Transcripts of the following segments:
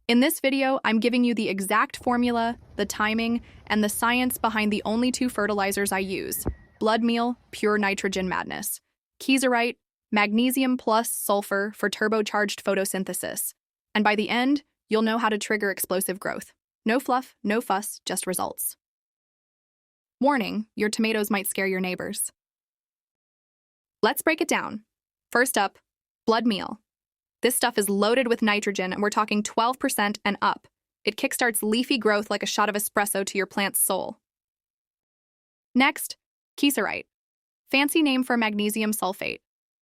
In this video, I'm giving you the exact formula, the timing, and the science behind the only two fertilizers I use: blood meal, pure nitrogen madness; kieserite, magnesium plus sulfur for turbocharged photosynthesis. And by the end, you'll know how to trigger explosive growth. No fluff, no fuss, just results. Warning, your tomatoes might scare your neighbors. Let's break it down. First up, blood meal. This stuff is loaded with nitrogen, and we're talking 12% and up. It kickstarts leafy growth like a shot of espresso to your plant's soul. Next, kieserite. Fancy name for magnesium sulfate.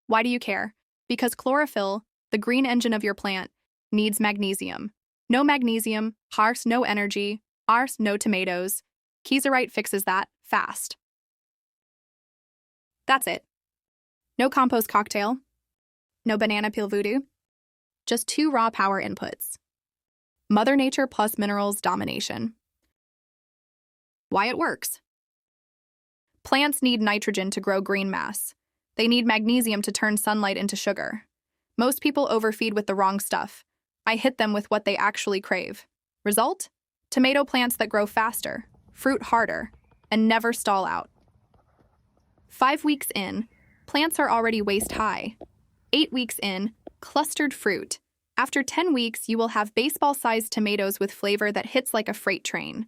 Why do you care? Because chlorophyll, the green engine of your plant, needs magnesium. No magnesium, hearts no energy, ours no tomatoes. Kieserite fixes that fast. That's it. No compost cocktail. No banana peel voodoo. Just two raw power inputs. Mother Nature plus minerals domination. Why it works. Plants need nitrogen to grow green mass. They need magnesium to turn sunlight into sugar. Most people overfeed with the wrong stuff. I hit them with what they actually crave. Result? Tomato plants that grow faster, fruit harder, and never stall out. 5 weeks in, plants are already waist high. 8 weeks in, clustered fruit. After 10 weeks, you will have baseball-sized tomatoes with flavor that hits like a freight train.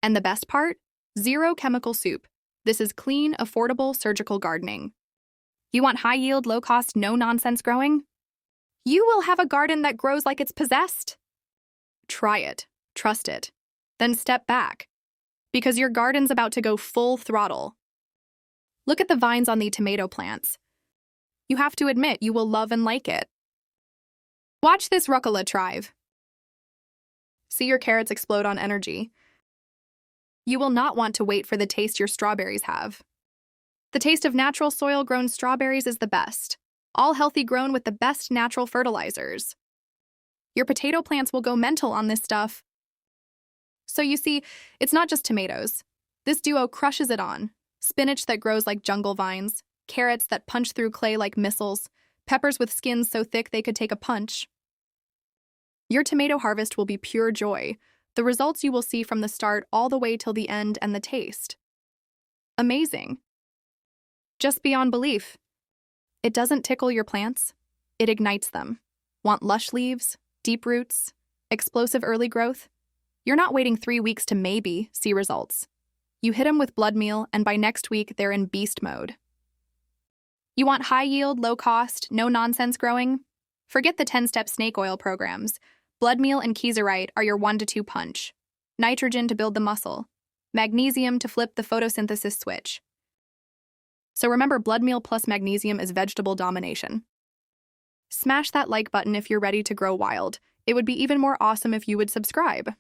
And the best part? Zero chemical soup. This is clean, affordable, surgical gardening. You want high-yield, low-cost, no-nonsense growing? You will have a garden that grows like it's possessed. Try it. Trust it. Then step back, because your garden's about to go full throttle. Look at the vines on the tomato plants. You have to admit you will love and like it. Watch this rucola thrive. See your carrots explode on energy. You will not want to wait for the taste your strawberries have. The taste of natural soil-grown strawberries is the best, all healthy, grown with the best natural fertilizers. Your potato plants will go mental on this stuff. So you see, it's not just tomatoes. This duo crushes it on. Spinach that grows like jungle vines, carrots that punch through clay like missiles, peppers with skins so thick they could take a punch. Your tomato harvest will be pure joy. The results you will see from the start all the way till the end, and the taste. Amazing. Just beyond belief. It doesn't tickle your plants, it ignites them. Want lush leaves, deep roots, explosive early growth? You're not waiting 3 weeks to maybe see results. You hit them with blood meal, and by next week, they're in beast mode. You want high yield, low cost, no nonsense growing? Forget the 10-step snake oil programs. Blood meal and kieserite are your 1 to 2 punch. Nitrogen to build the muscle. Magnesium to flip the photosynthesis switch. So remember, blood meal plus magnesium is vegetable domination. Smash that like button if you're ready to grow wild. It would be even more awesome if you would subscribe.